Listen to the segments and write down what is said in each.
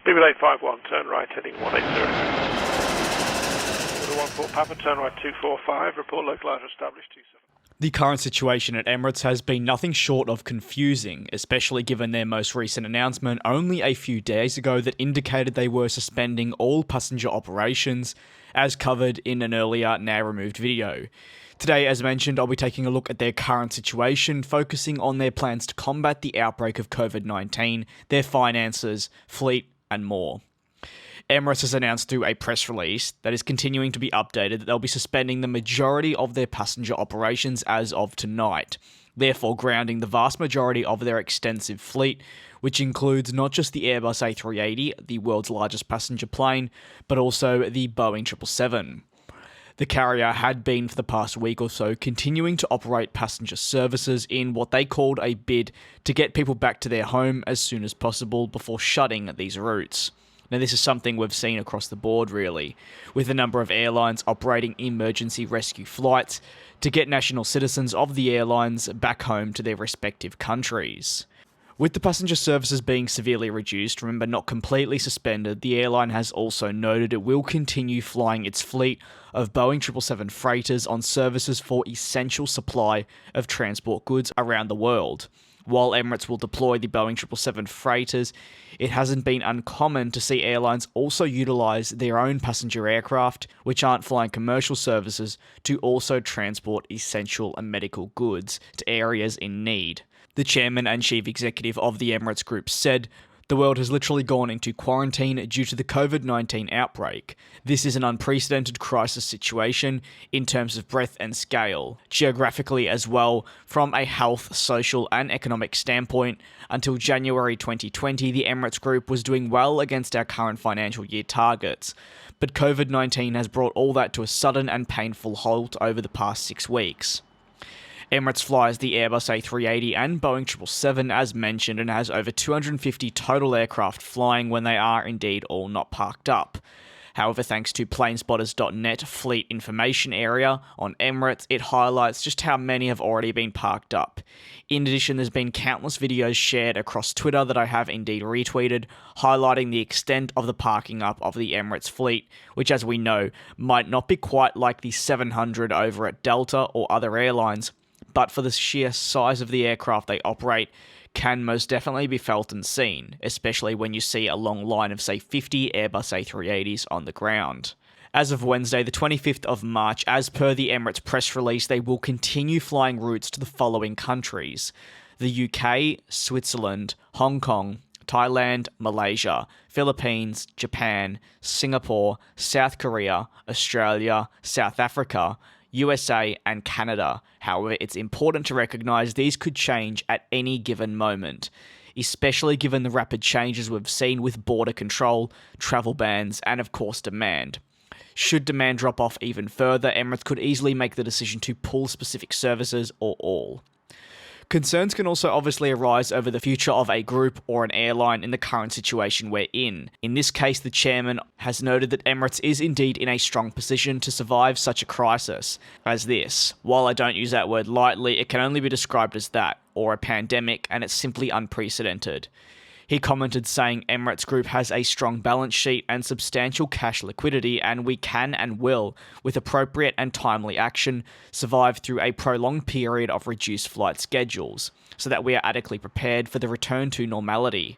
BB851, turn right heading 180. Order 14 Papa, turn right 245, report localizer established 27. The current situation at Emirates has been nothing short of confusing, especially given their most recent announcement only a few days ago that indicated they were suspending all passenger operations, as covered in an earlier, now removed video. Today, as mentioned, I'll be taking a look at their current situation, focusing on their plans to combat the outbreak of COVID-19, their finances, fleet, and more. Emirates has announced through a press release that is continuing to be updated that they'll be suspending the majority of their passenger operations as of tonight, therefore grounding the vast majority of their extensive fleet, which includes not just the Airbus A380, the world's largest passenger plane, but also the Boeing 777. The carrier had been for the past week or so continuing to operate passenger services in what they called a bid to get people back to their home as soon as possible before shutting these routes. Now, this is something we've seen across the board, really, with a number of airlines operating emergency rescue flights to get national citizens of the airlines back home to their respective countries. With the passenger services being severely reduced, remember not completely suspended, the airline has also noted it will continue flying its fleet of Boeing 777 freighters on services for essential supply of transport goods around the world. While Emirates will deploy the Boeing 777 freighters, it hasn't been uncommon to see airlines also utilise their own passenger aircraft, which aren't flying commercial services, to also transport essential and medical goods to areas in need. The chairman and chief executive of the Emirates Group said, "The world has literally gone into quarantine due to the COVID-19 outbreak. This is an unprecedented crisis situation in terms of breadth and scale, geographically as well, from a health, social and economic standpoint. Until January 2020, the Emirates Group was doing well against our current financial year targets. But COVID-19 has brought all that to a sudden and painful halt over the past 6 weeks." Emirates flies the Airbus A380 and Boeing 777 as mentioned and has over 250 total aircraft flying when they are indeed all not parked up. However, thanks to planespotters.net fleet information area on Emirates, it highlights just how many have already been parked up. In addition, there's been countless videos shared across Twitter that I have indeed retweeted, highlighting the extent of the parking up of the Emirates fleet, which as we know, might not be quite like the 700 over at Delta or other airlines, but for the sheer size of the aircraft they operate, can most definitely be felt and seen, especially when you see a long line of, say, 50 Airbus A380s on the ground. As of Wednesday, the 25th of March, as per the Emirates press release, they will continue flying routes to the following countries: the UK, Switzerland, Hong Kong, Thailand, Malaysia, Philippines, Japan, Singapore, South Korea, Australia, South Africa, USA and Canada. However, it's important to recognise these could change at any given moment, especially given the rapid changes we've seen with border control, travel bans, and of course demand. Should demand drop off even further, Emirates could easily make the decision to pull specific services or all. Concerns can also obviously arise over the future of a group or an airline in the current situation we're in. In this case, the chairman has noted that Emirates is indeed in a strong position to survive such a crisis as this. While I don't use that word lightly, it can only be described as that, or a pandemic, and it's simply unprecedented. He commented saying Emirates Group has a strong balance sheet and substantial cash liquidity, and we can and will, with appropriate and timely action, survive through a prolonged period of reduced flight schedules, so that we are adequately prepared for the return to normality.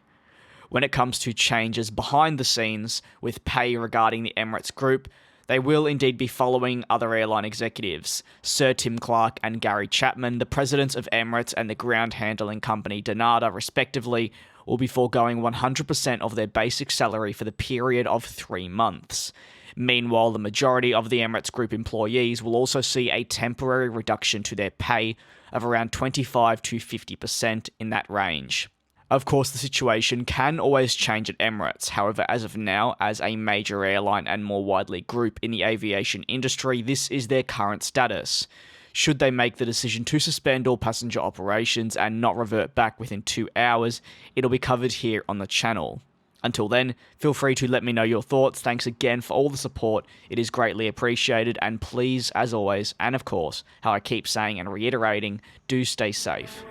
When it comes to changes behind the scenes with pay regarding the Emirates Group, they will indeed be following other airline executives. Sir Tim Clark and Gary Chapman, the presidents of Emirates and the ground handling company Donata, respectively, will be foregoing 100% of their basic salary for the period of 3 months. Meanwhile, the majority of the Emirates Group employees will also see a temporary reduction to their pay of around 25 to 50% in that range. Of course, the situation can always change at Emirates. However, as of now, as a major airline and more widely group in the aviation industry, this is their current status. Should they make the decision to suspend all passenger operations and not revert back within 2 hours, it'll be covered here on the channel. Until then, feel free to let me know your thoughts. Thanks again for all the support. It is greatly appreciated, and please, as always, and of course, how I keep saying and reiterating, do stay safe.